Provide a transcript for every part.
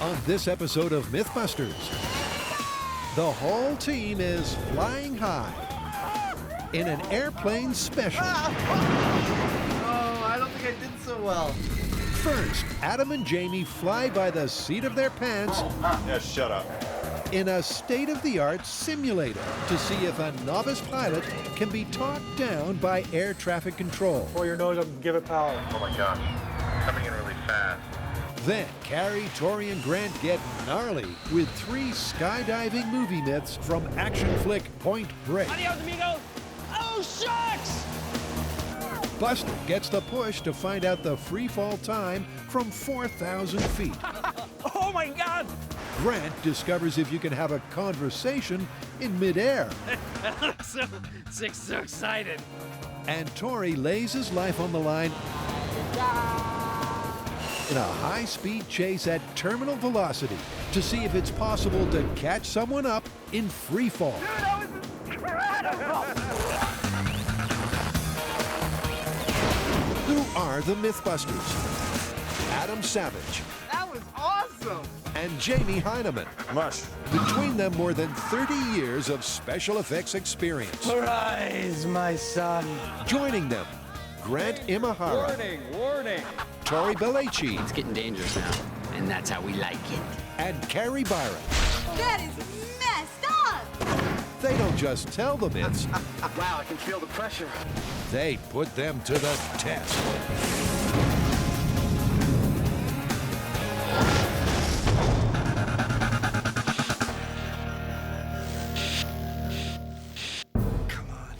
On this episode of Mythbusters, the whole team is flying high in an airplane special. Oh, I don't think I did so well. First, Adam and Jamie fly by the seat of their pants Yeah, shut up. in a state-of-the-art simulator to see if a novice pilot can be talked down by air traffic control. Pull your nose up and give it power. Oh my gosh, coming in really fast. Then Carrie, Tori, and Grant get gnarly with 3 skydiving movie myths from action flick Point Break. Adios, amigos! Oh, shucks! Buster gets the push to find out the free fall time from 4,000 feet. Oh, my God! Grant discovers if you can have a conversation in midair. so excited. And Tori lays his life on the line in a high-speed chase at terminal velocity to see if it's possible to catch someone up in free fall. Dude, that was incredible! Who are the Mythbusters? Adam Savage That was awesome. and Jamie Hyneman. Mush. Between them, more than 30 years of special effects experience. Rise, my son. Joining them, Grant Imahara, Warning. Tori Belleci, It's getting dangerous now, and that's how we like it. and Carrie Byron. That is messed up! They don't just tell the myths, Wow, I can feel the pressure. they put them to the test.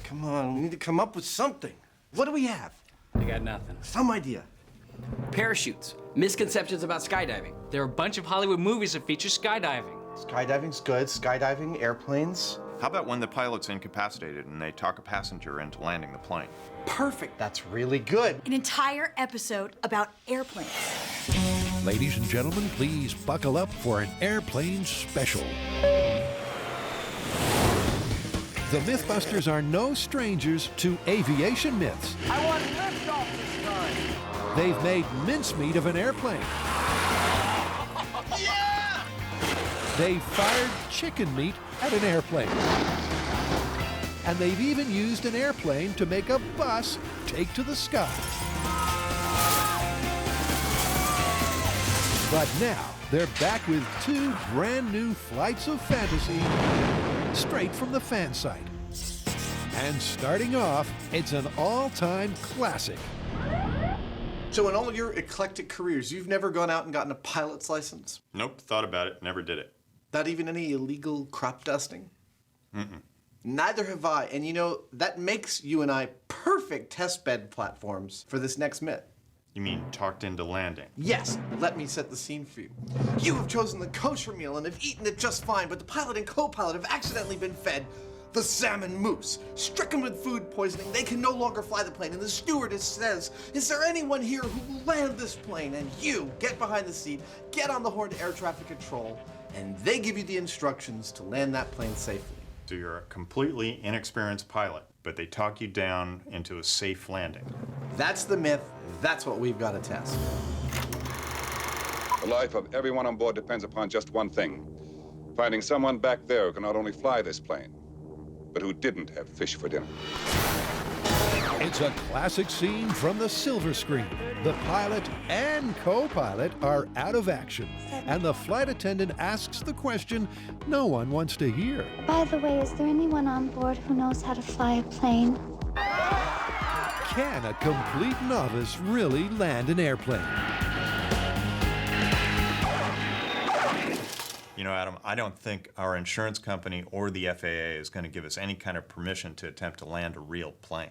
Come on, we need to come up with something. What do we have? I got nothing. Some idea. Parachutes. Misconceptions about skydiving. There are a bunch of Hollywood movies that feature skydiving. Skydiving's good. Skydiving, airplanes. How about when the pilot's incapacitated and they talk a passenger into landing the plane? Perfect. That's really good. An entire episode about airplanes. Ladies and gentlemen, please buckle up for an airplane special. The Mythbusters are no strangers to aviation myths. I want liftoff this time. They've made mincemeat of an airplane. Yeah! They've fired chicken meat at an airplane. And they've even used an airplane to make a bus take to the sky. But now, they're back with 2 brand new flights of fantasy straight from the fan site. And starting off, it's an all-time classic. So in all your eclectic careers, you've never gone out and gotten a pilot's license? Nope, thought about it, never did it. Not even any illegal crop dusting? Neither have I. And you know, that makes you and I perfect testbed platforms for this next myth. You mean talked into landing? Yes, let me set the scene for you. You have chosen the kosher meal and have eaten it just fine, but the pilot and co-pilot have accidentally been fed the salmon mousse. Stricken with food poisoning, they can no longer fly the plane, and the stewardess says, "Is there anyone here who will land this plane?" And you get behind the seat, get on the horn to air traffic control, and they give you the instructions to land that plane safely. So you're a completely inexperienced pilot, but they talk you down into a safe landing. That's the myth. That's what we've got to test. The life of everyone on board depends upon just one thing. Finding someone back there who can not only fly this plane, but who didn't have fish for dinner. It's a classic scene from the silver screen. The pilot and co-pilot are out of action, and the flight attendant asks the question no one wants to hear. By the way, is there anyone on board who knows how to fly a plane? Can a complete novice really land an airplane? You know, Adam, I don't think our insurance company or the FAA is going to give us any kind of permission to attempt to land a real plane.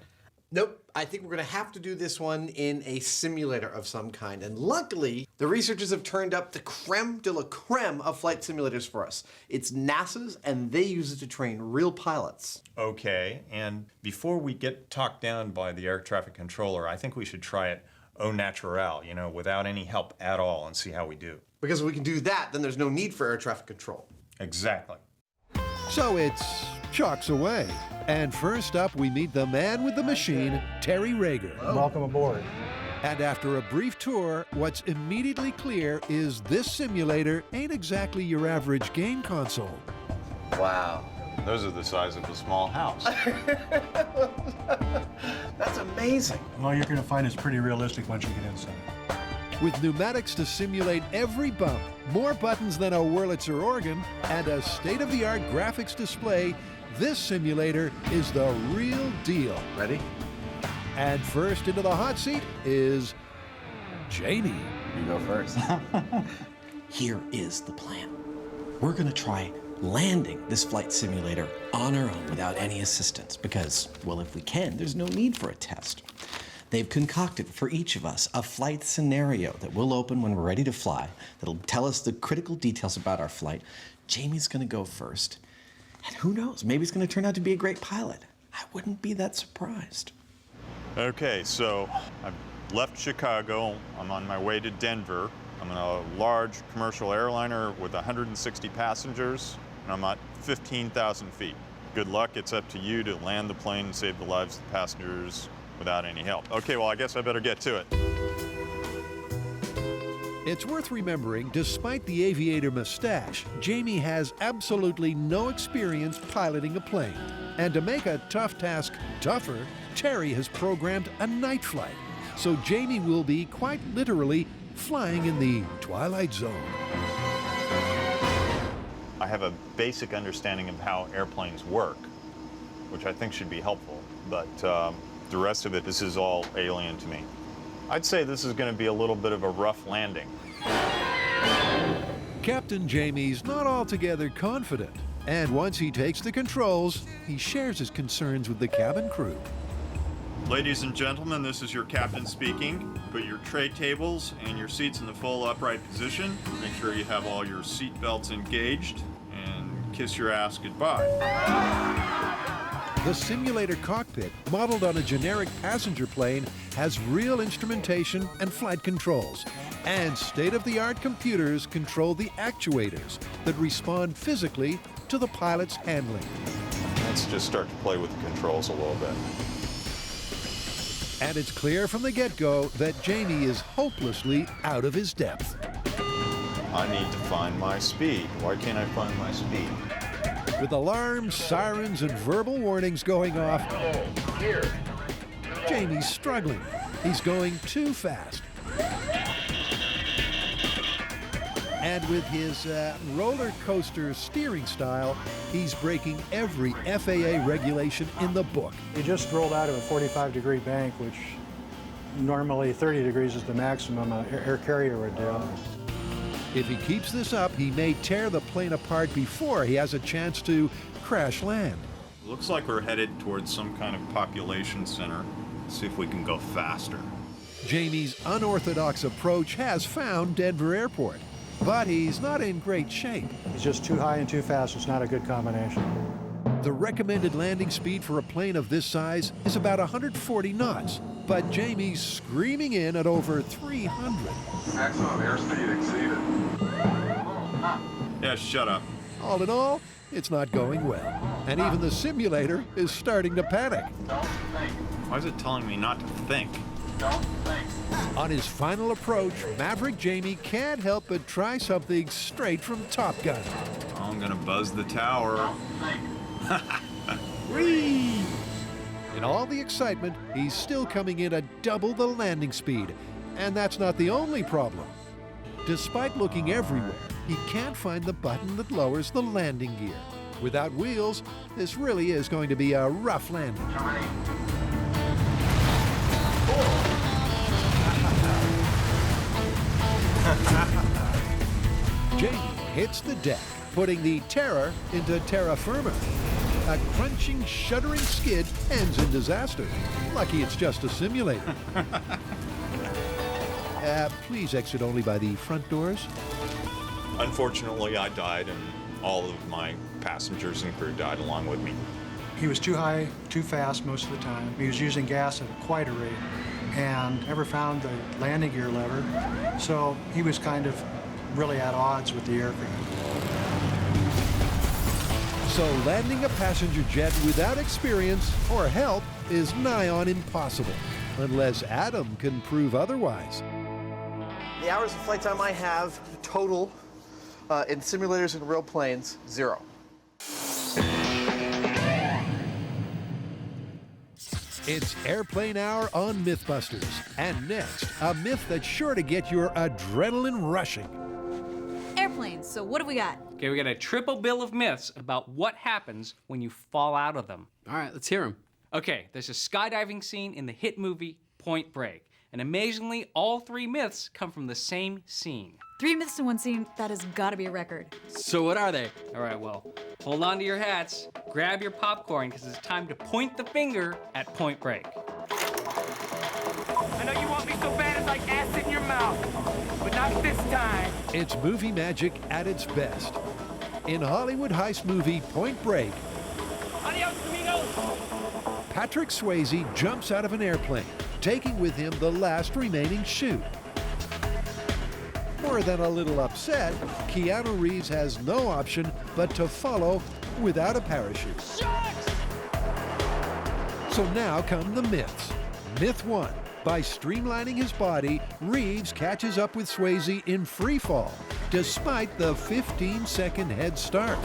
Nope, I think we're gonna have to do this one in a simulator of some kind. And luckily, the researchers have turned up the creme de la creme of flight simulators for us. It's NASA's, and they use it to train real pilots. Okay, and before we get talked down by the air traffic controller, I think we should try it au naturel, you know, without any help at all, and see how we do. Because if we can do that, then there's no need for air traffic control. Exactly. So it's chalks away. And first up, we meet the man with the machine, Terry Rager. Welcome aboard. And after a brief tour, what's immediately clear is this simulator ain't exactly your average game console. Wow. Those are the size of a small house. That's amazing. All you're going to find is pretty realistic once you get inside. With pneumatics to simulate every bump, more buttons than a Wurlitzer organ, and a state-of-the-art graphics display, this simulator is the real deal. Ready? And first into the hot seat is Jamie. You go first. Here is the plan. We're gonna try landing this flight simulator on our own without any assistance because, well, if we can, there's no need for a test. They've concocted for each of us a flight scenario that we'll open when we're ready to fly, that'll tell us the critical details about our flight. Jamie's gonna go first, and who knows, maybe he's gonna turn out to be a great pilot. I wouldn't be that surprised. Okay, so I've left Chicago. I'm on my way to Denver. I'm in a large commercial airliner with 160 passengers, and I'm at 15,000 feet. Good luck. It's up to you to land the plane and save the lives of the passengers without any help. Okay, well, I guess I better get to it. It's worth remembering, despite the aviator mustache, Jamie has absolutely no experience piloting a plane. And to make a tough task tougher, Terry has programmed a night flight. So Jamie will be quite literally flying in the Twilight Zone. I have a basic understanding of how airplanes work, which I think should be helpful, but the rest of it, this is all alien to me. I'd say this is going to be a little bit of a rough landing. Captain Jamie's not altogether confident, and once he takes the controls, he shares his concerns with the cabin crew. Ladies and gentlemen, this is your captain speaking. Put your tray tables and your seats in the full upright position. Make sure you have all your seat belts engaged, and kiss your ass goodbye. The simulator cockpit, modeled on a generic passenger plane, has real instrumentation and flight controls. And state-of-the-art computers control the actuators that respond physically to the pilot's handling. Let's just start to play with the controls a little bit. And it's clear from the get-go that Jamie is hopelessly out of his depth. I need to find my speed. Why can't I find my speed? With alarms, sirens, and verbal warnings going off, Jamie's struggling. He's going too fast. And with his roller coaster steering style, he's breaking every FAA regulation in the book. He just rolled out of a 45-degree bank, which normally 30 degrees is the maximum an air carrier would do. If he keeps this up, he may tear the plane apart before he has a chance to crash land. Looks like we're headed towards some kind of population center. Let's see if we can go faster. Jamie's unorthodox approach has found Denver Airport, but he's not in great shape. He's just too high and too fast. It's not a good combination. The recommended landing speed for a plane of this size is about 140 knots, but Jamie's screaming in at over 300. Maximum airspeed exceeded. Yeah, shut up. All in all, it's not going well, and even the simulator is starting to panic. Why is it telling me not to think? On his final approach, Maverick Jamie can't help but try something straight from Top Gun. I'm gonna buzz the tower. Whee! In all the excitement, he's still coming in at double the landing speed. And that's not the only problem. Despite looking everywhere, he can't find the button that lowers the landing gear. Without wheels, this really is going to be a rough landing. Jamie hits the deck, putting the Terror into terra firma. A crunching, shuddering skid ends in disaster. Lucky it's just a simulator. Please exit only by the front doors. Unfortunately, I died, and all of my passengers and crew died along with me. He was too high, too fast most of the time. He was using gas at quite a rate and never found the landing gear lever. So he was kind of really at odds with the aircraft. So landing a passenger jet without experience or help is nigh on impossible. unless Adam can prove otherwise. The hours of flight time I have total in simulators and real planes, 0. It's Airplane Hour on Mythbusters. And next, a myth that's sure to get your adrenaline rushing. Airplanes, so what do we got? Okay, we got a triple bill of myths about what happens when you fall out of them. All right, let's hear them. Okay, there's a skydiving scene in the hit movie Point Break. And amazingly, all 3 myths come from the same scene. 3 myths in one scene, that has gotta be a record. So what are they? All right, well, hold on to your hats, grab your popcorn, because it's time to point the finger at Point Break. I know you want me so bad it's like acid in your mouth, but not this time. It's movie magic at its best. In Hollywood heist movie Point Break, Adios, amigos. Patrick Swayze jumps out of an airplane, taking with him the last remaining chute. More than a little upset, Keanu Reeves has no option but to follow without a parachute. So now come the myths. Myth 1. By streamlining his body, Reeves catches up with Swayze in free fall, despite the 15-second head start.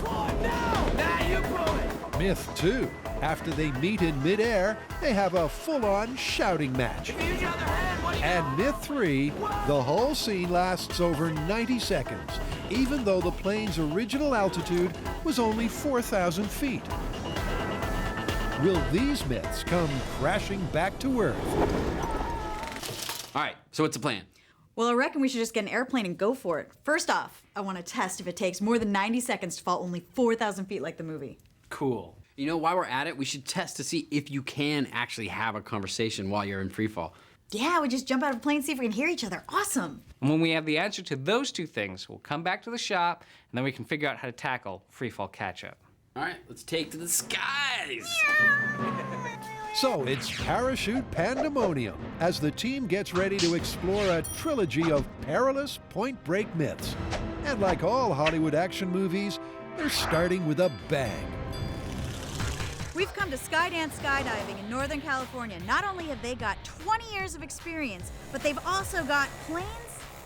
Myth 2. After they meet in midair, they have a full-on shouting match. And myth 3, the whole scene lasts over 90 seconds, even though the plane's original altitude was only 4,000 feet. Will these myths come crashing back to Earth? All right, so what's the plan? Well, I reckon we should just get an airplane and go for it. First off, I want to test if it takes more than 90 seconds to fall only 4,000 feet like the movie. Cool. You know, while we're at it, we should test to see if you can actually have a conversation while you're in free fall. Yeah, we just jump out of a plane, see if we can hear each other. Awesome. And when we have the answer to those 2 things, we'll come back to the shop, and then we can figure out how to tackle free fall catch-up. All right, let's take to the skies. So it's parachute pandemonium as the team gets ready to explore a trilogy of perilous Point Break myths. And like all Hollywood action movies, they're starting with a bang. We've come to Skydance Skydiving in Northern California. Not only have they got 20 years of experience, but they've also got planes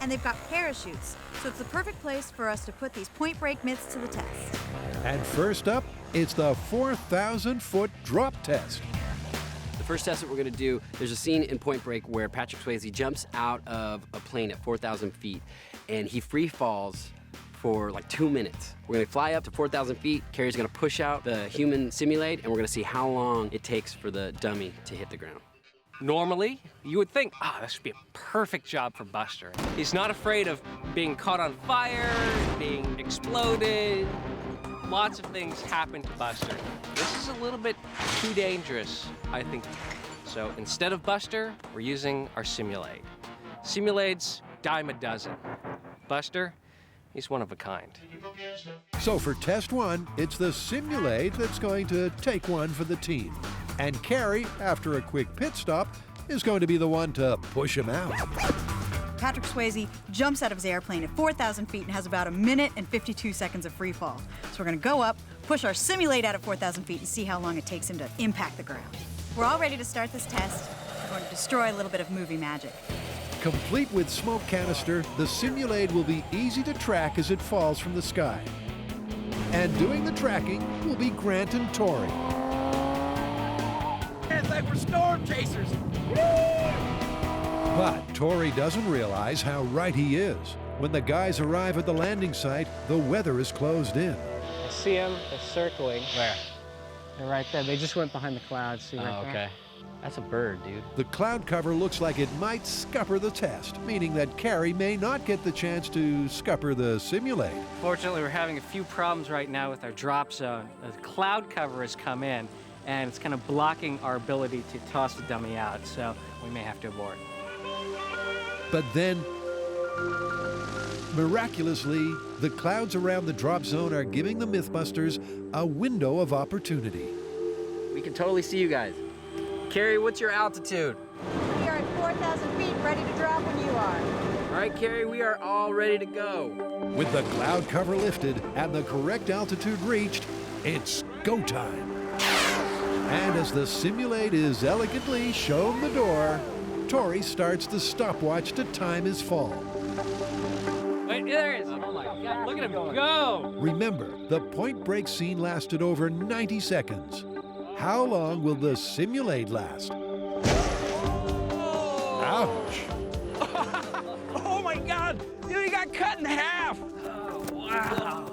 and they've got parachutes. So it's the perfect place for us to put these Point Break myths to the test. And first up, it's the 4,000-foot drop test. The first test that we're gonna do, there's a scene in Point Break where Patrick Swayze jumps out of a plane at 4,000 feet and he free falls for like 2 minutes. We're gonna fly up to 4,000 feet. Carrie's gonna push out the human simulate, and we're gonna see how long it takes for the dummy to hit the ground. Normally, you would think, this would be a perfect job for Buster. He's not afraid of being caught on fire, being exploded. Lots of things happen to Buster. This is a little bit too dangerous, I think. So instead of Buster, we're using our simulate. Simulate's dime a dozen. Buster, he's one of a kind. So for test 1, it's the simulate that's going to take one for the team. And Carrie, after a quick pit stop, is going to be the one to push him out. Patrick Swayze jumps out of his airplane at 4,000 feet and has about 1 minute and 52 seconds of free fall. So we're gonna go up, push our simulate out at 4,000 feet and see how long it takes him to impact the ground. We're all ready to start this test. We're going to destroy a little bit of movie magic. Complete with smoke canister, the simulate will be easy to track as it falls from the sky. And doing the tracking will be Grant and Tori. It's like we're storm chasers. But Tori doesn't realize how right he is. When the guys arrive at the landing site, the weather is closed in. I see them. They're circling. Where? They're right there. They just went behind the clouds. See right there? Okay. That's a bird, dude. The cloud cover looks like it might scupper the test, meaning that Carrie may not get the chance to scupper the simulate. Fortunately, we're having a few problems right now with our drop zone. The cloud cover has come in, and it's kind of blocking our ability to toss the dummy out, so we may have to abort. But then, miraculously, the clouds around the drop zone are giving the Mythbusters a window of opportunity. We can totally see you guys. Carrie, what's your altitude? We are at 4,000 feet, ready to drop when you are. All right, Carrie, we are all ready to go. With the cloud cover lifted and the correct altitude reached, it's go time. And as the simulate is elegantly shown the door, Tori starts the stopwatch to time his fall. Wait, there it is. Oh my God, look at him go. Remember, the Point Break scene lasted over 90 seconds. How long will the simulate last? Ouch. Oh my God! He got cut in half! Oh, wow.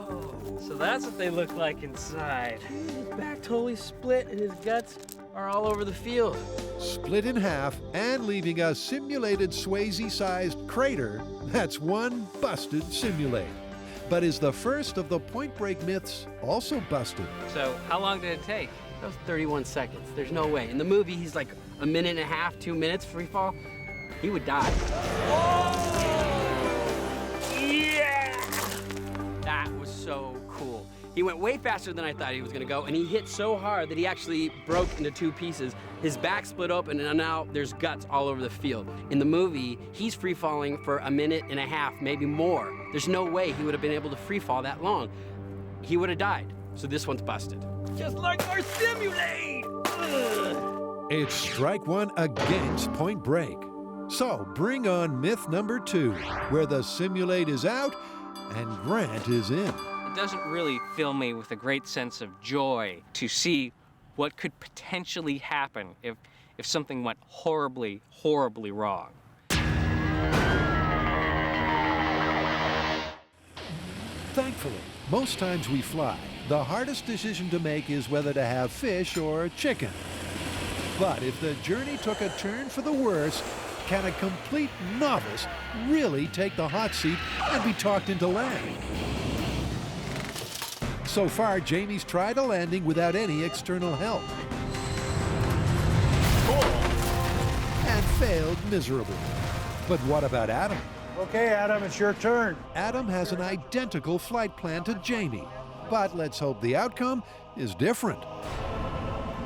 So that's what they look like inside. His back totally split and his guts are all over the field. Split in half and leaving a simulated Swayze-sized crater, that's one busted simulate. But is the first of the Point Break myths also busted? So how long did it take? That was 31 seconds. There's no way. In the movie, he's like a minute and a half, 2 minutes free fall. He would die. Yeah! That was so cool. He went way faster than I thought he was gonna go, and he hit so hard that he actually broke into 2 pieces. His back split open, and now there's guts all over the field. In the movie, he's free falling for a minute and a half, maybe more. There's no way he would have been able to free fall that long. He would have died. So this one's busted. Just like our simulate! Ugh. It's strike one against Point Break. So bring on myth number 2, where the simulate is out and Grant is in. It doesn't really fill me with a great sense of joy to see what could potentially happen if something went horribly, horribly wrong. Thankfully, most times we fly, the hardest decision to make is whether to have fish or chicken. But if the journey took a turn for the worse, can a complete novice really take the hot seat and be talked into land? So far, Jamie's tried a landing without any external help. And failed miserably. But what about Adam? Okay, Adam, it's your turn. Adam has an identical flight plan to Jamie, but let's hope the outcome is different.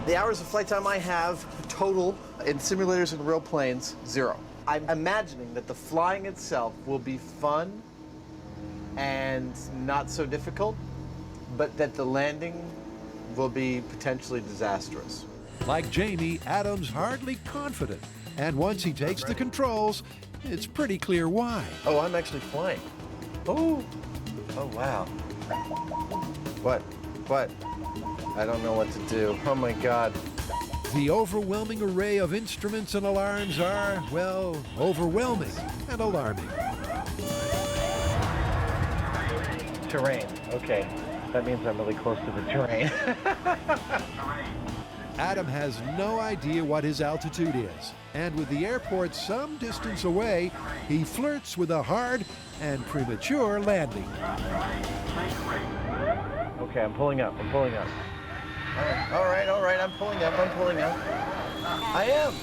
The hours of flight time I have total in simulators and real planes, 0. I'm imagining that the flying itself will be fun and not so difficult, but that the landing will be potentially disastrous. Like Jamie, Adam's hardly confident, and once he takes the controls, it's pretty clear why. Oh, I'm actually flying. Oh, wow. What? I don't know what to do. Oh my God. The overwhelming array of instruments and alarms are, well, overwhelming and alarming. Terrain, okay. That means I'm really close to the terrain. Adam has no idea what his altitude is, and with the airport some distance away, he flirts with a hard and premature landing. Okay, I'm pulling up. All right, I'm pulling up. I am.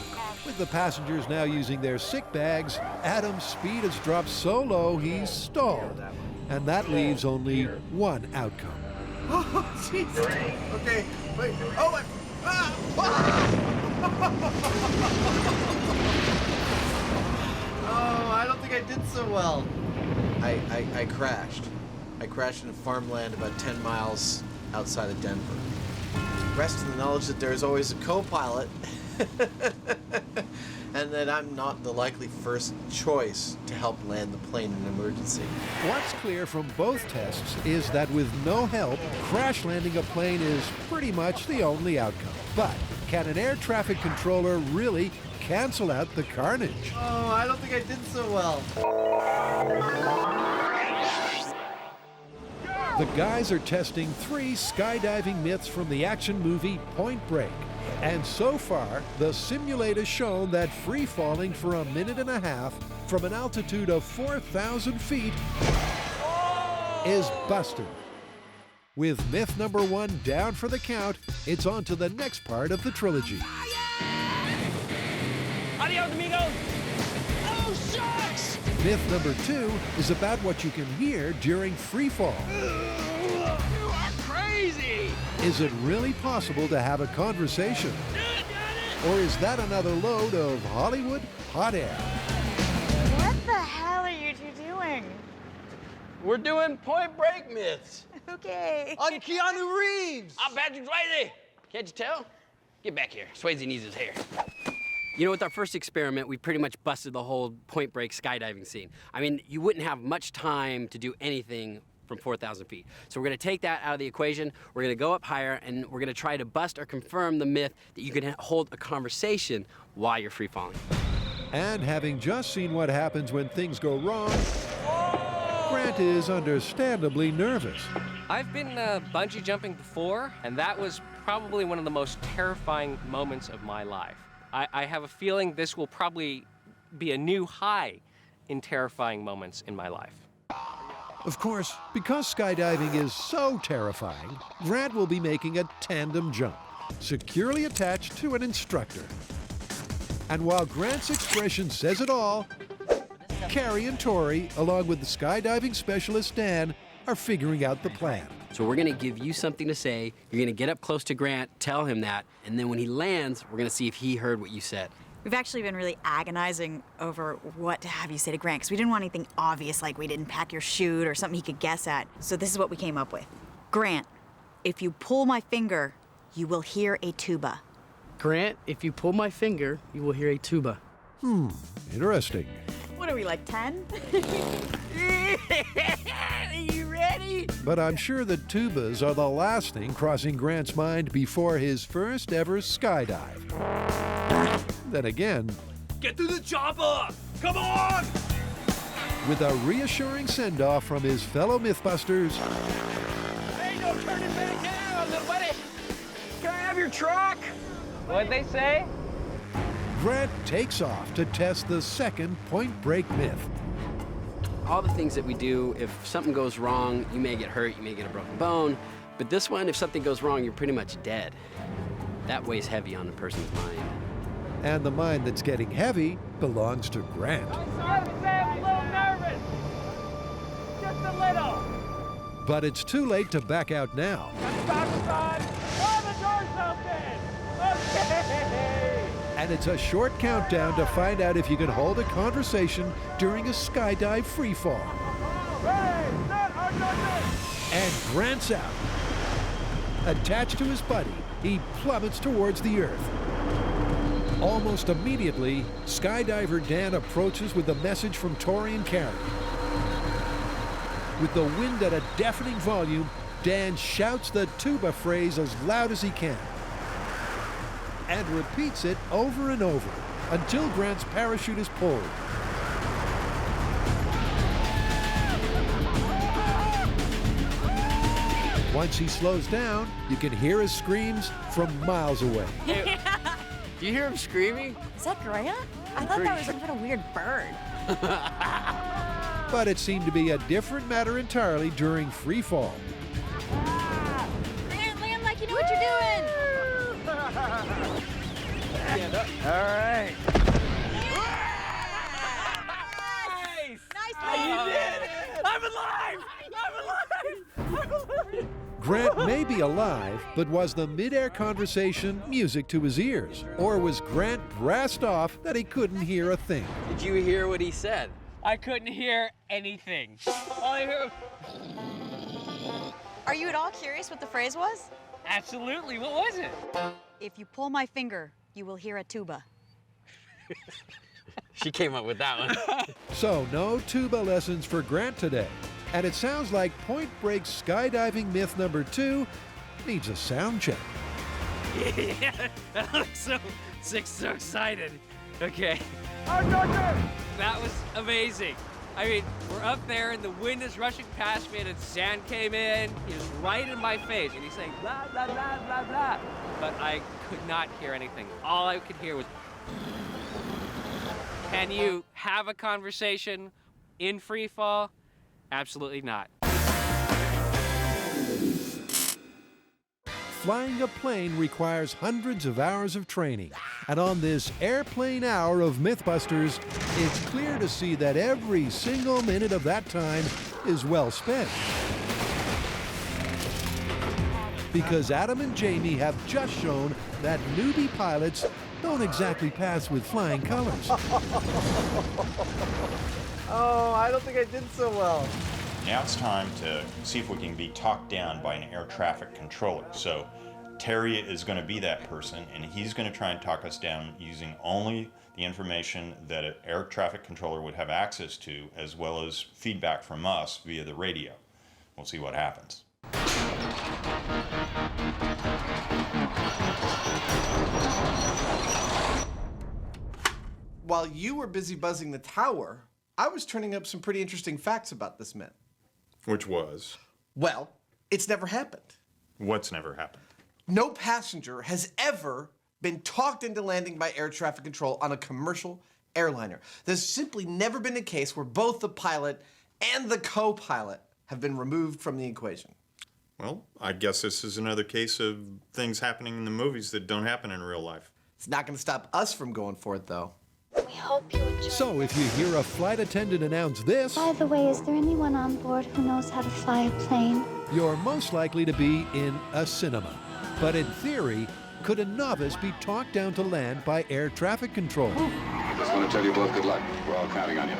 With the passengers now using their sick bags, Adam's speed has dropped so low he's stalled, and that leaves only one outcome. Oh, jeez. Okay, wait. Oh, oh, I don't think I did so well. I crashed. I crashed in farmland about 10 miles outside of Denver. Rest in the knowledge that there is always a co-pilot and that I'm not the likely first choice to help land the plane in an emergency. What's clear from both tests is that with no help, crash landing a plane is pretty much the only outcome. But can an air traffic controller really cancel out the carnage? Oh, I don't think I did so well. The guys are testing 3 skydiving myths from the action movie Point Break. And so far, the simulate has shown that free falling for a minute and a half from an altitude of 4,000 feet is busted. With myth number 1 down for the count, it's on to the next part of the trilogy. Adios, amigos! Oh, shucks! Myth number 2 is about what you can hear during free fall. You are crazy! Is it really possible to have a conversation? Or is that another load of Hollywood hot air? What the hell are you two doing? We're doing Point Break myths. Okay. I'm Keanu Reeves. I'm Patrick Swayze. Can't you tell? Get back here. Swayze needs his hair. You know, with our first experiment, we pretty much busted the whole point break skydiving scene. I mean, you wouldn't have much time to do anything from 4,000 feet. So we're gonna take that out of the equation, we're gonna go up higher, and we're gonna try to bust or confirm the myth that you can hold a conversation while you're free falling. And having just seen what happens when things go wrong, Grant is understandably nervous. I've been bungee jumping before, and that was probably one of the most terrifying moments of my life. I have a feeling this will probably be a new high in terrifying moments in my life. Of course, because skydiving is so terrifying, Grant will be making a tandem jump, securely attached to an instructor. And while Grant's expression says it all, Carrie and Tori, along with the skydiving specialist Dan, are figuring out the plan. So we're gonna give you something to say, you're gonna get up close to Grant, tell him that, and then when he lands, we're gonna see if he heard what you said. We've actually been really agonizing over what to have you say to Grant, because we didn't want anything obvious, like we didn't pack your chute or something he could guess at. So this is what we came up with. Grant, if you pull my finger, you will hear a tuba. Grant, if you pull my finger, you will hear a tuba. Interesting. What are we, like 10? Are you ready? But I'm sure that tubas are the last thing crossing Grant's mind before his first ever skydive. Then again, Get through the chopper! Come on! with a reassuring send-off from his fellow Mythbusters, Ain't no turning back now, little buddy! Can I have your truck? What'd they say? Grant takes off to test the second point break myth. All the things that we do, if something goes wrong, you may get hurt, you may get a broken bone, but this one, if something goes wrong, you're pretty much dead. That weighs heavy on a person's mind. And the mind that's getting heavy belongs to Grant. Sorry to say I'm a little nervous. Just a little. But it's too late to back out now. Stop, son. Oh, the door's open. Okay. And it's a short countdown to find out if you can hold a conversation during a skydive freefall. Hey, And Grant's out. Attached to his buddy, he plummets towards the earth. Almost immediately, skydiver Dan approaches with a message from Tori and Carrie. With the wind at a deafening volume, Dan shouts the tuba phrase as loud as he can and repeats it over and over until Grant's parachute is pulled. Once he slows down, you can hear his screams from miles away. Do you hear him screaming? Is that Grant? I thought that was some kind of weird bird. But it seemed to be a different matter entirely during free fall. Grant, land like you know what you're doing. All right. Nice. You did it! I'm alive! I'm alive! Grant may be alive, but was the mid-air conversation music to his ears? Or was Grant brassed off that he couldn't hear a thing? Did you hear what he said? I couldn't hear anything. All I heard... Are you at all curious what the phrase was? Absolutely, what was it? If you pull my finger, you will hear a tuba. She came up with that one. So no tuba lessons for Grant today. And it sounds like Point Break skydiving myth number 2 needs a sound check. Yeah, that looks so excited. Okay. That was amazing. I mean, we're up there and the wind is rushing past me and the sand came in. He was right in my face and he's saying blah, blah, blah, blah, blah. But I could not hear anything. All I could hear was... Can you have a conversation in free fall? Absolutely not. Flying a plane requires hundreds of hours of training. And on this airplane hour of Mythbusters, it's clear to see that every single minute of that time is well spent. Because Adam and Jamie have just shown that newbie pilots don't exactly pass with flying colors. Oh, I don't think I did so well. Now it's time to see if we can be talked down by an air traffic controller. So Terry is going to be that person, and he's going to try and talk us down using only the information that an air traffic controller would have access to, as well as feedback from us via the radio. We'll see what happens. While you were busy buzzing the tower, I was turning up some pretty interesting facts about this myth. Which was? Well, it's never happened. What's never happened? No passenger has ever been talked into landing by air traffic control on a commercial airliner. There's simply never been a case where both the pilot and the co-pilot have been removed from the equation. Well, I guess this is another case of things happening in the movies that don't happen in real life. It's not going to stop us from going for it, though. We hope you enjoy. So if you hear a flight attendant announce this, By the way, is there anyone on board who knows how to fly a plane? you're most likely to be in a cinema. But in theory, could a novice be talked down to land by air traffic control? Just want to tell you both good luck. We're all counting on you.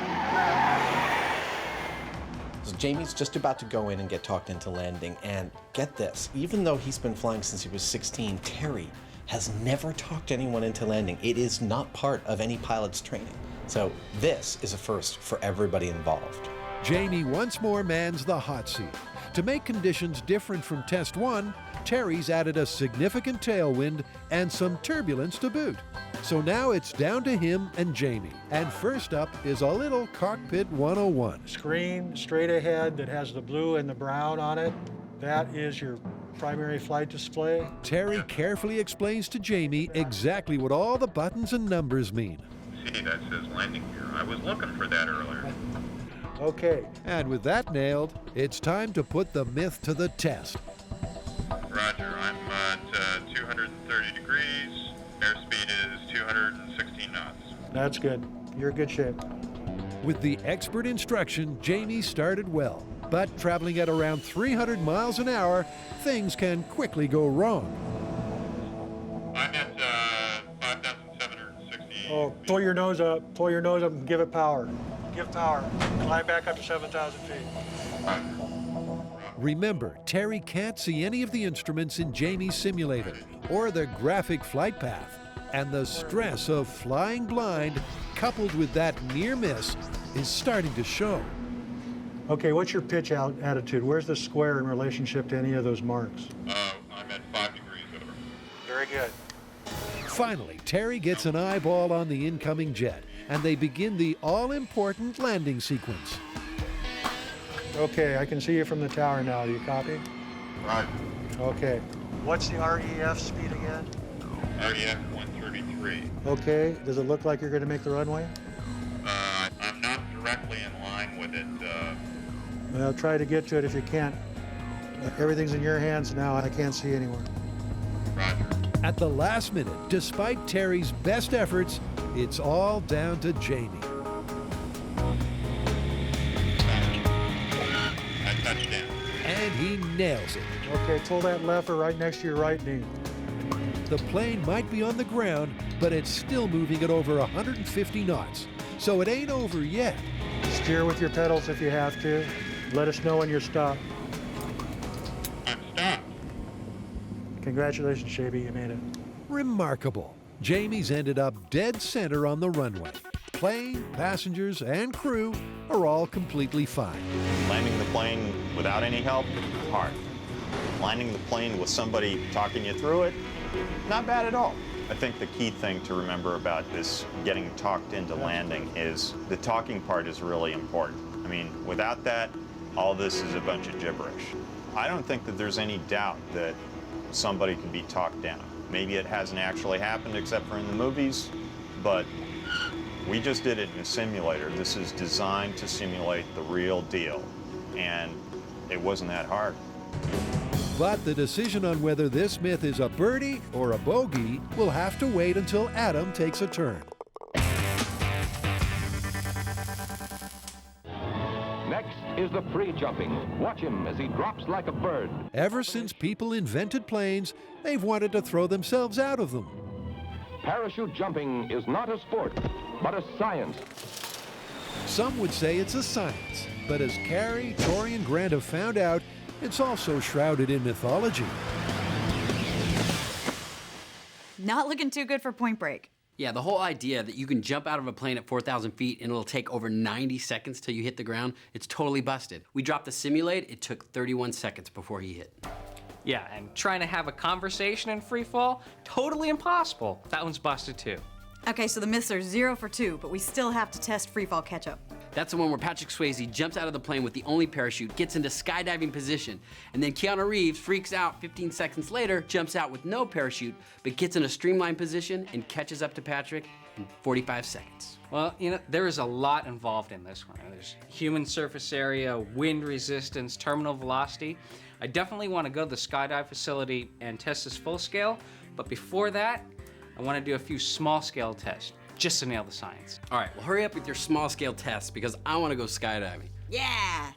So Jamie's just about to go in and get talked into landing, and get this, even though he's been flying since he was 16, Terry has never talked anyone into landing. It is not part of any pilot's training. So this is a first for everybody involved. Jamie once more mans the hot seat. To make conditions different from Test 1, Terry's added a significant tailwind and some turbulence to boot. So now it's down to him and Jamie. And first up is a little Cockpit 101. Screen straight ahead that has the blue and the brown on it. That is your primary flight display. Terry carefully explains to Jamie exactly what all the buttons and numbers mean. See, that says landing gear. I was looking for that earlier. Okay. And with that nailed, it's time to put the myth to the test. Roger, I'm at 230 degrees. Airspeed is 216 knots. That's good. You're in good shape. With the expert instruction, Jamie started well. But traveling at around 300 miles an hour, things can quickly go wrong. I'm at 5,760. Oh, pull your nose up. Pull your nose up and give it power. Give power. Climb back up to 7,000 feet. Remember, Terry can't see any of the instruments in Jamie's simulator or the graphic flight path. And the stress of flying blind, coupled with that near miss, is starting to show. Okay, what's your pitch out attitude? Where's the square in relationship to any of those marks? I'm at 5 degrees over. Very good. Finally, Terry gets an eyeball on the incoming jet, and they begin the all-important landing sequence. Okay, I can see you from the tower now. Do you copy? Right. Okay. What's the REF speed again? REF 133. Okay, does it look like you're going to make the runway? I'm not directly in line with it. Well, try to get to it if you can't. Everything's in your hands now. I can't see anymore. Roger. At the last minute, despite Terry's best efforts, it's all down to Jamie. I touched down. And he nails it. Okay, pull that lever right next to your right knee. The plane might be on the ground, but it's still moving at over 150 knots. So it ain't over yet. Steer with your pedals if you have to. Let us know when you're stopped. I'm stopped. Congratulations, Shabby, you made it. Remarkable. Jamie's ended up dead center on the runway. Plane, passengers, and crew are all completely fine. Landing the plane without any help, hard. Landing the plane with somebody talking you through it, not bad at all. I think the key thing to remember about this getting talked into landing is the talking part is really important. I mean, without that, all this is a bunch of gibberish. I don't think that there's any doubt that somebody can be talked down. Maybe it hasn't actually happened except for in the movies, but we just did it in a simulator. This is designed to simulate the real deal, and it wasn't that hard. But the decision on whether this myth is a birdie or a bogey will have to wait until Adam takes a turn. Next is the free jumping. Watch him as he drops like a bird. Ever since people invented planes, they've wanted to throw themselves out of them. Parachute jumping is not a sport, but a science. Some would say it's a science, but as Carrie, Tori, and Grant have found out, it's also shrouded in mythology. Not looking too good for Point Break. Yeah, the whole idea that you can jump out of a plane at 4,000 feet and it'll take over 90 seconds till you hit the ground, it's totally busted. We dropped the simulate, it took 31 seconds before he hit. Yeah, and trying to have a conversation in free fall, totally impossible. That one's busted too. Okay, so the myths are 0 for 2, but we still have to test free fall catch-up. That's the one where Patrick Swayze jumps out of the plane with the only parachute, gets into skydiving position, and then Keanu Reeves freaks out 15 seconds later, jumps out with no parachute, but gets in a streamlined position and catches up to Patrick in 45 seconds. Well, you know, there is a lot involved in this one. There's human surface area, wind resistance, terminal velocity. I definitely want to go to the skydive facility and test this full scale, but before that, I want to do a few small scale tests, just to nail the science. All right, well, hurry up with your small scale tests because I want to go skydiving. Yeah!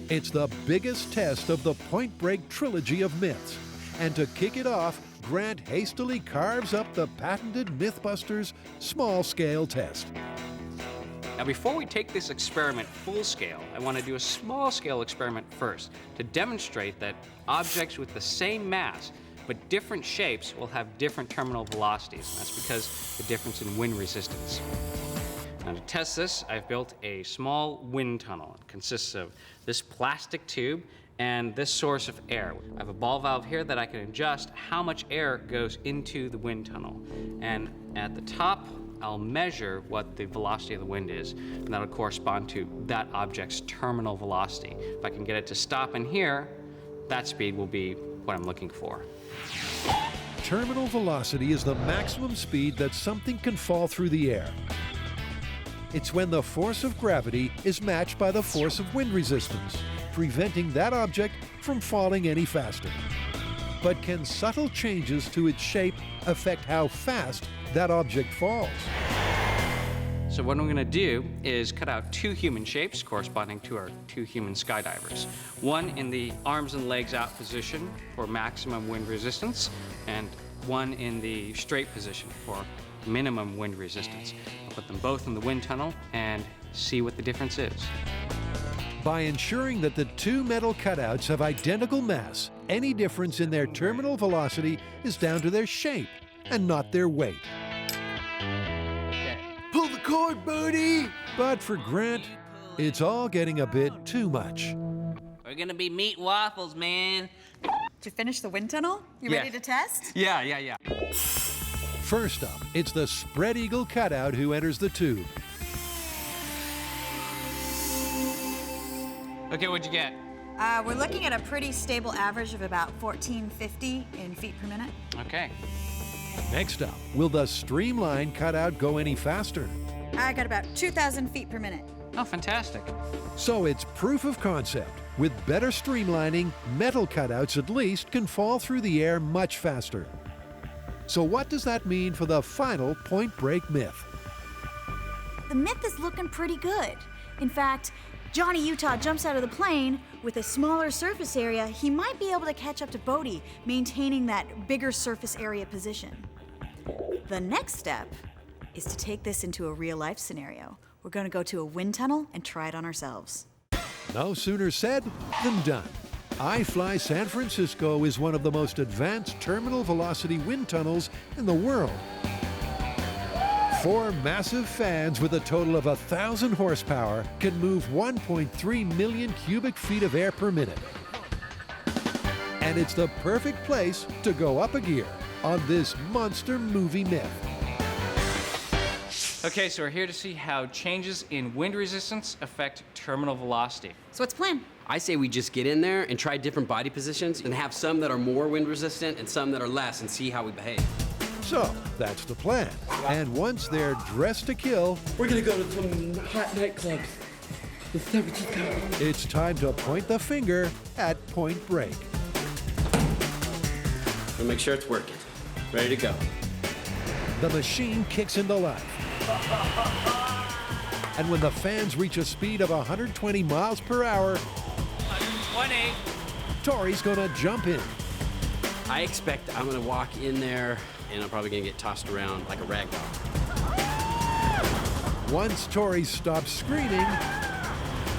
It's the biggest test of the Point Break trilogy of myths. And to kick it off, Grant hastily carves up the patented Mythbusters small scale test. Now, before we take this experiment full scale, I want to do a small scale experiment first to demonstrate that objects with the same mass but different shapes will have different terminal velocities. And that's because of the difference in wind resistance. Now, to test this, I've built a small wind tunnel. It consists of this plastic tube and this source of air. I have a ball valve here that I can adjust how much air goes into the wind tunnel. And at the top, I'll measure what the velocity of the wind is, and that'll correspond to that object's terminal velocity. If I can get it to stop in here, that speed will be what I'm looking for. Terminal velocity is the maximum speed that something can fall through the air. It's when the force of gravity is matched by the force of wind resistance, preventing that object from falling any faster. But can subtle changes to its shape affect how fast that object falls? So what I'm going to do is cut out 2 human shapes corresponding to our 2 human skydivers. One in the arms and legs out position for maximum wind resistance, and one in the straight position for minimum wind resistance. I'll put them both in the wind tunnel and see what the difference is. By ensuring that the 2 metal cutouts have identical mass, any difference in their terminal velocity is down to their shape and not their weight. Pull the cord, Bodie! But for Grant, it's all getting a bit too much. We're gonna be meat waffles, man. Did you finish the wind tunnel? You ready to test? Yeah. First up, it's the spread eagle cutout who enters the tube. Okay, what'd you get? We're looking at a pretty stable average of about 1450 in feet per minute. Okay. Next up, will the streamline cutout go any faster? I got about 2,000 feet per minute. Oh, fantastic. So it's proof of concept. With better streamlining, metal cutouts at least can fall through the air much faster. So what does that mean for the final Point Break myth? The myth is looking pretty good. In fact, Johnny Utah jumps out of the plane with a smaller surface area. He might be able to catch up to Bodie, maintaining that bigger surface area position. The next step is to take this into a real-life scenario. We're going to go to a wind tunnel and try it on ourselves. No sooner said than done. iFly San Francisco is one of the most advanced terminal velocity wind tunnels in the world. 4 massive fans with a total of 1,000 horsepower can move 1.3 million cubic feet of air per minute. And it's the perfect place to go up a gear on this monster movie myth. Okay, so we're here to see how changes in wind resistance affect terminal velocity. So what's the plan? I say we just get in there and try different body positions and have some that are more wind resistant and some that are less and see how we behave. So that's the plan. And once they're dressed to kill, we're gonna go to some hot nightclub. It's time to point the finger at Point Break. We'll make sure it's working. Ready to go. The machine kicks into life. And when the fans reach a speed of 120 miles per hour, 120. Tori's gonna jump in. I expect I'm gonna walk in there and I'm probably gonna get tossed around like a rag doll. Once Tori stops screaming,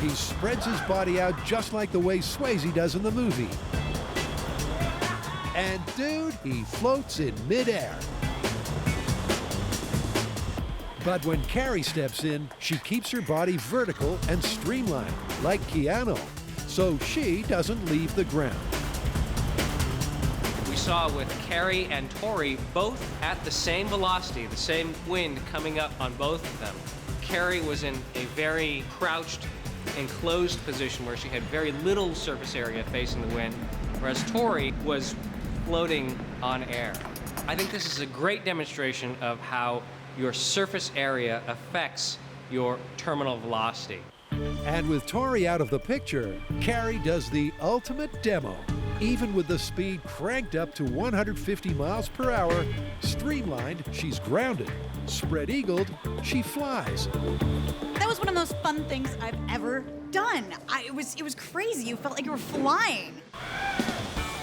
he spreads his body out just like the way Swayze does in the movie. And dude, he floats in midair. But when Carrie steps in, she keeps her body vertical and streamlined, like Keanu, so she doesn't leave the ground. We saw with Carrie and Tori both at the same velocity, the same wind coming up on both of them. Carrie was in a very crouched, enclosed position where she had very little surface area facing the wind, whereas Tori was floating on air. I think this is a great demonstration of how your surface area affects your terminal velocity. And with Tori out of the picture, Carrie does the ultimate demo. Even with the speed cranked up to 150 miles per hour, streamlined, she's grounded. Spread-eagled, she flies. That was one of the most fun things I've ever done. It was crazy. You felt like you were flying.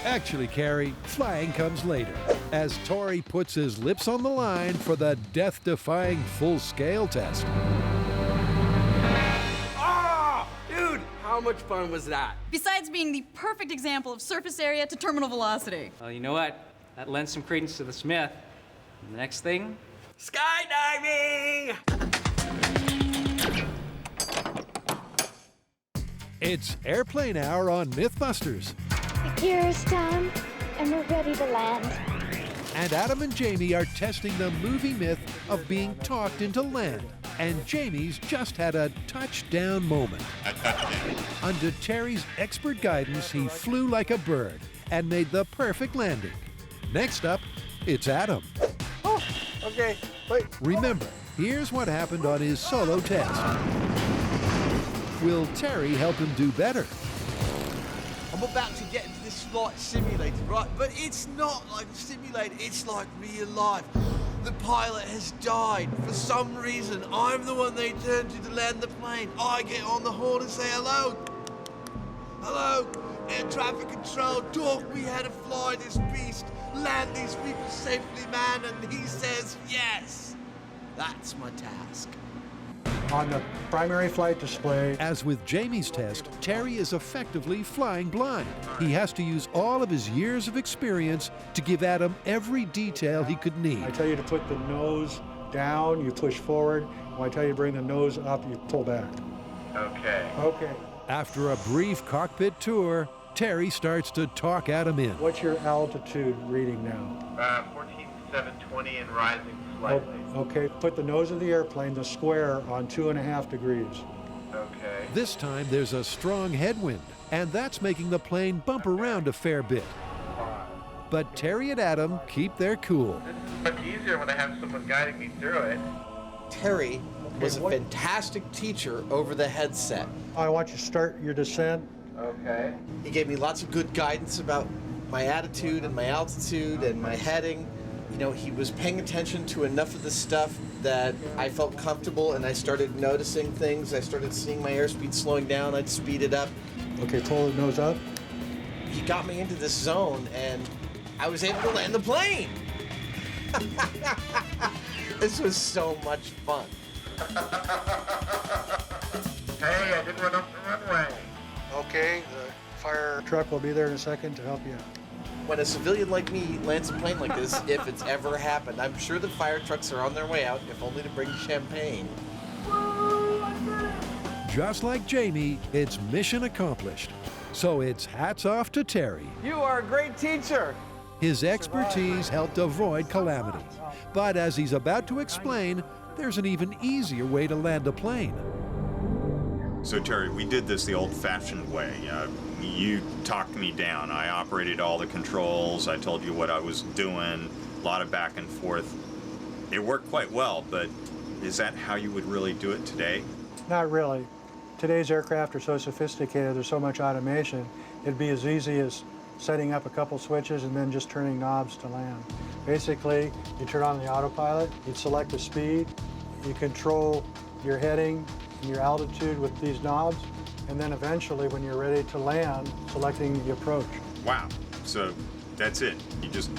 Actually, Carrie, flying comes later, as Tori puts his lips on the line for the death-defying full-scale test. Oh, dude, how much fun was that? Besides being the perfect example of surface area to terminal velocity. Well, you know what? That lends some credence to this myth. The next thing? Skydiving! It's Airplane Hour on Mythbusters. The gear is down, and we're ready to land. And Adam and Jamie are testing the movie myth of being talked into land. And Jamie's just had a touchdown moment. Under Terry's expert guidance, he flew like a bird and made the perfect landing. Next up, it's Adam. Oh, okay, wait. Remember, here's what happened on his solo test. Will Terry help him do better? I'm about to get into this flight simulator, right? But it's not like a simulator, it's like real life. The pilot has died. For some reason, I'm the one they turn to land the plane. I get on the horn and say, hello. Hello, air traffic control, talk me how to fly this beast, land these people safely, man, and he says yes. That's my task. On the primary flight display. As with Jamie's test, Terry is effectively flying blind. He has to use all of his years of experience to give Adam every detail he could need. I tell you to put the nose down, you push forward. When I tell you to bring the nose up, you pull back. Okay. Okay. After a brief cockpit tour, Terry starts to talk Adam in. What's your altitude reading now? 14,720 and rising slightly. Okay, put the nose of the airplane, the square, on 2.5 degrees. Okay. This time there's a strong headwind, and that's making the plane bump around a fair bit. But Terry and Adam keep their cool. This is much easier when I have someone guiding me through it. Terry was a fantastic teacher over the headset. I want you to start your descent. Okay. He gave me lots of good guidance about my attitude and my altitude and my heading. You know, he was paying attention to enough of the stuff that I felt comfortable, and I started noticing things. I started seeing my airspeed slowing down. I'd speed it up. Okay, pull the nose up. He got me into this zone, and I was able to land the plane. This was so much fun. Hey, I didn't run off the runway. Okay, the fire truck will be there in a second to help you out. When a civilian like me lands a plane like this, if it's ever happened, I'm sure the fire trucks are on their way out, if only to bring champagne. Just like Jamie, it's mission accomplished. So it's hats off to Terry. You are a great teacher. His expertise helped avoid calamity. But as he's about to explain, there's an even easier way to land a plane. So Terry, we did this the old-fashioned way. You talked me down. I operated all the controls. I told you what I was doing, a lot of back and forth. It worked quite well, but is that how you would really do it today? Not really. Today's aircraft are so sophisticated, there's so much automation, it'd be as easy as setting up a couple switches and then just turning knobs to land. Basically, you turn on the autopilot, you select the speed, you control your heading and your altitude with these knobs, and then eventually, when you're ready to land, selecting the approach. Wow, so that's it. You just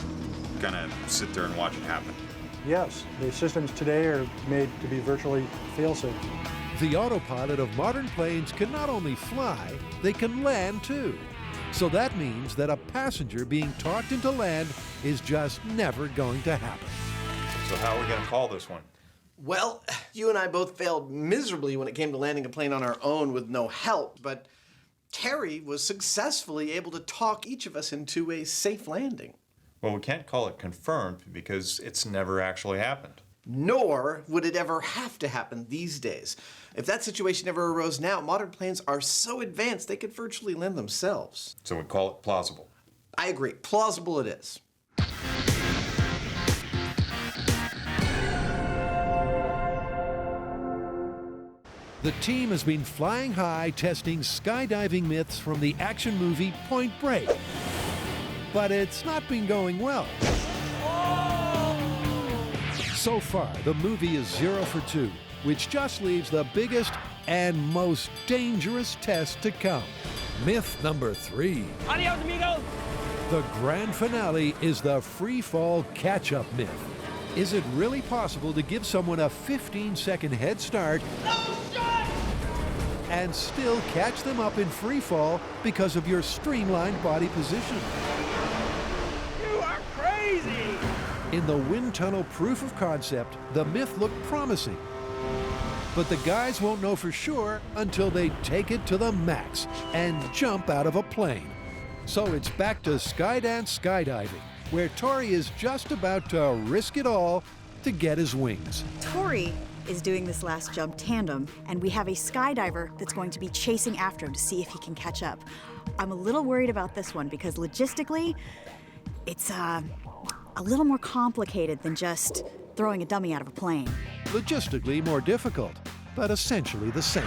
kind of sit there and watch it happen. Yes, the systems today are made to be virtually fail-safe. The autopilot of modern planes can not only fly, they can land too. So that means that a passenger being talked into land is just never going to happen. So how are we going to call this one? Well, you and I both failed miserably when it came to landing a plane on our own with no help, but Terry was successfully able to talk each of us into a safe landing. Well, we can't call it confirmed because it's never actually happened. Nor would it ever have to happen these days. If that situation ever arose now, modern planes are so advanced they could virtually land themselves. So we call it plausible. I agree. Plausible it is. The team has been flying high, testing skydiving myths from the action movie Point Break. But it's not been going well. So far, the movie is 0 for 2, which just leaves the biggest and most dangerous test to come. Myth number 3. Adios, amigos! The grand finale is the free fall catch-up myth. Is it really possible to give someone a 15-second head start and still catch them up in free fall because of your streamlined body position? You are crazy! In the wind tunnel proof of concept, the myth looked promising. But the guys won't know for sure until they take it to the max and jump out of a plane. So it's back to Skydance skydiving, where Tori is just about to risk it all to get his wings. Tori is doing this last jump tandem, and we have a skydiver that's going to be chasing after him to see if he can catch up. I'm a little worried about this one because logistically, it's a little more complicated than just throwing a dummy out of a plane. Logistically more difficult, but essentially the same.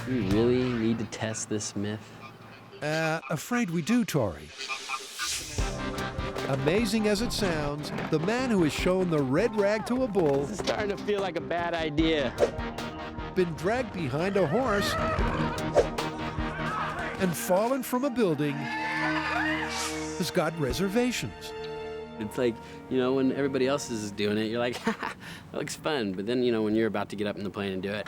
We really need to test this myth? Afraid we do, Tori. Amazing as it sounds, the man who has shown the red rag to a bull This is starting to feel like a bad idea. been dragged behind a horse and fallen from a building has got reservations. It's like, you know, when everybody else is doing it, you're like, haha, that looks fun. But then, you know, when you're about to get up in the plane and do it,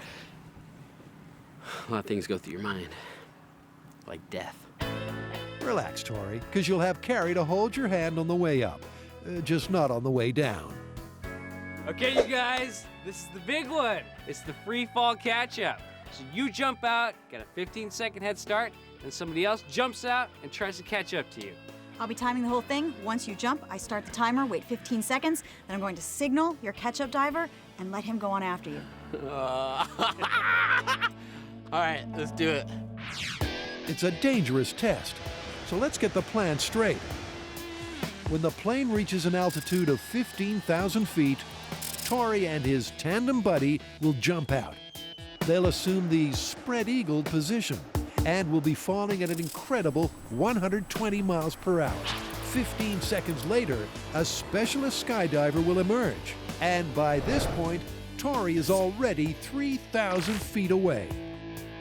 a lot of things go through your mind, like death. Relax, Tori, because you'll have Carrie to hold your hand on the way up, just not on the way down. Okay, you guys, this is the big one. It's the free fall catch-up. So you jump out, get a 15-second head start, and somebody else jumps out and tries to catch up to you. I'll be timing the whole thing. Once you jump, I start the timer, wait 15 seconds, then I'm going to signal your catch-up diver and let him go on after you. All right, let's do it. It's a dangerous test, so let's get the plan straight. When the plane reaches an altitude of 15,000 feet, Tori and his tandem buddy will jump out. They'll assume the spread-eagled position and will be falling at an incredible 120 miles per hour. 15 seconds later, a specialist skydiver will emerge. And by this point, Tori is already 3,000 feet away.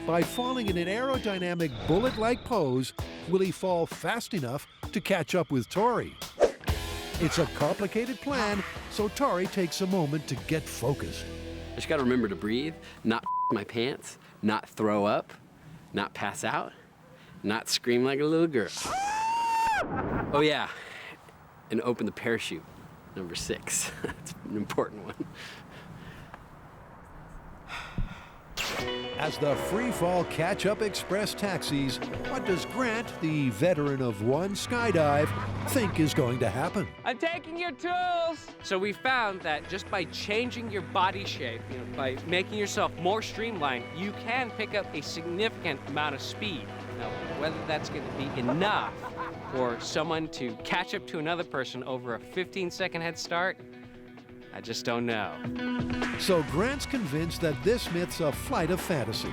By falling in an aerodynamic bullet-like pose, will he fall fast enough to catch up with Tori? It's a complicated plan, so Tori takes a moment to get focused. I just gotta remember to breathe, not my pants, not throw up, not pass out, not scream like a little girl. Oh yeah, and open the parachute, number 6. That's an important one. As the free-fall catch-up express taxis, what does Grant, the veteran of one skydive, think is going to happen? I'm taking your tools! So we found that just by changing your body shape, by making yourself more streamlined, you can pick up a significant amount of speed. Now, whether that's going to be enough for someone to catch up to another person over a 15-second head start, I just don't know. So Grant's convinced that this myth's a flight of fantasy.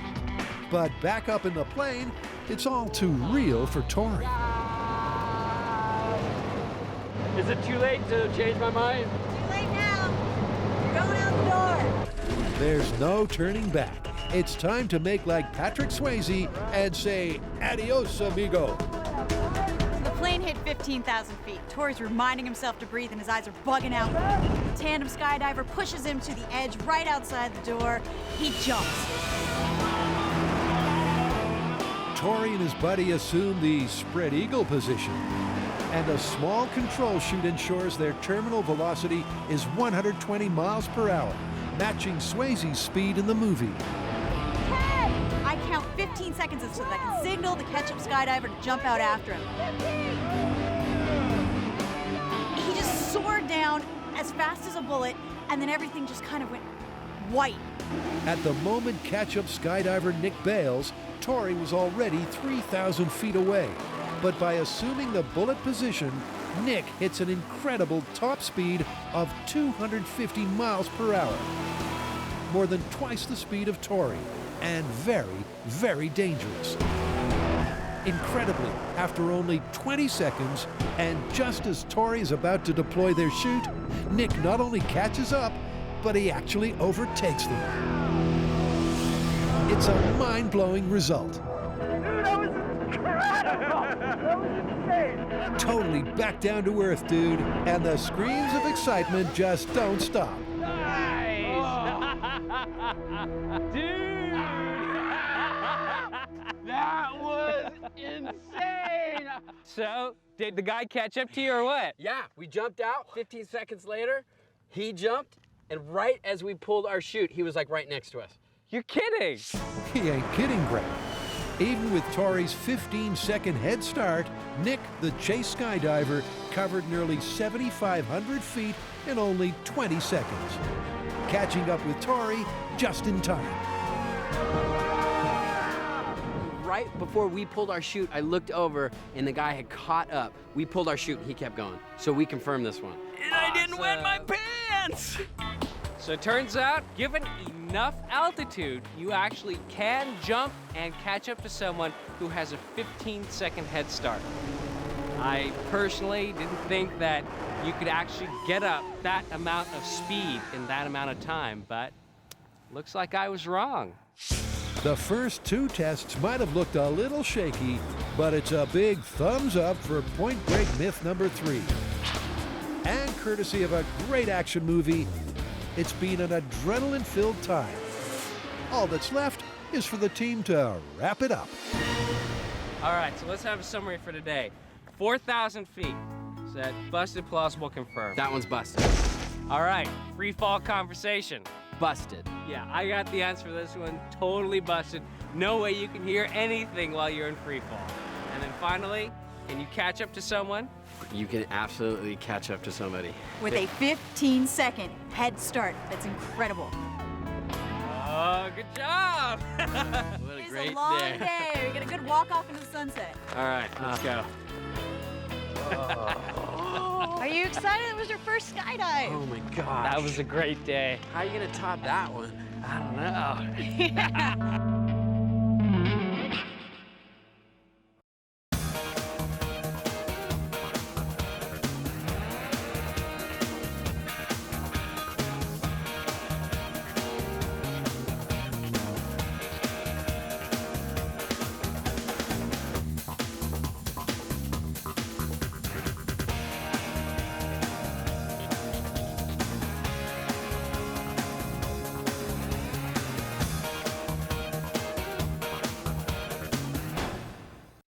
But back up in the plane, it's all too real for Tori. Is it too late to change my mind? Too late now. You're going out the door. There's no turning back. It's time to make like Patrick Swayze and say, adios, amigo. The plane hit 15,000 feet. Tori's reminding himself to breathe and his eyes are bugging out. The tandem skydiver pushes him to the edge right outside the door. He jumps. Tori and his buddy assume the spread eagle position, and a small control chute ensures their terminal velocity is 120 miles per hour, matching Swayze's speed in the movie. I count 15 seconds so that I can signal the ketchup skydiver to jump out after him. He just soared down as fast as a bullet, and then everything just kind of went white. At the moment ketchup skydiver Nick bails, Tori was already 3,000 feet away. But by assuming the bullet position, Nick hits an incredible top speed of 250 miles per hour. More than twice the speed of Tori, and very, very dangerous. Incredibly, after only 20 seconds, and just as Tori is about to deploy their chute, Nick not only catches up, but he actually overtakes them. It's a mind-blowing result. Dude, that was incredible! That was insane! Totally back down to earth, dude, and the screams of excitement just don't stop. Nice! Dude! That was insane! So, did the guy catch up to you or what? Yeah, we jumped out. 15 seconds later, he jumped, and right as we pulled our chute, he was like right next to us. You're kidding! He ain't kidding, Greg. Even with Tori's 15-second head start, Nick, the chase skydiver, covered nearly 7,500 feet in only 20 seconds. Catching up with Tori just in time. Right before we pulled our chute, I looked over and the guy had caught up. We pulled our chute and he kept going. So we confirmed this one. And I didn't wet my pants! So it turns out, given enough altitude, you actually can jump and catch up to someone who has a 15-second head start. I personally didn't think that you could actually get up that amount of speed in that amount of time, but looks like I was wrong. The first two tests might have looked a little shaky, but it's a big thumbs up for Point Break myth number 3. And courtesy of a great action movie, it's been an adrenaline-filled time. All that's left is for the team to wrap it up. All right, so let's have a summary for today. 4,000 feet. Is that busted, plausible, confirmed? That one's busted. All right, free fall conversation. Busted. Yeah, I got the answer for this one. Totally busted. No way you can hear anything while you're in free fall. And then finally, can you catch up to someone? You can absolutely catch up to somebody. With a 15-second head start. That's incredible. Oh, good job! What a It's great a long day. day. We get a good walk off into the sunset. All right, let's go. Are you excited? It was your first skydive. Oh my gosh. That was a great day. How are you gonna top that one? I don't know.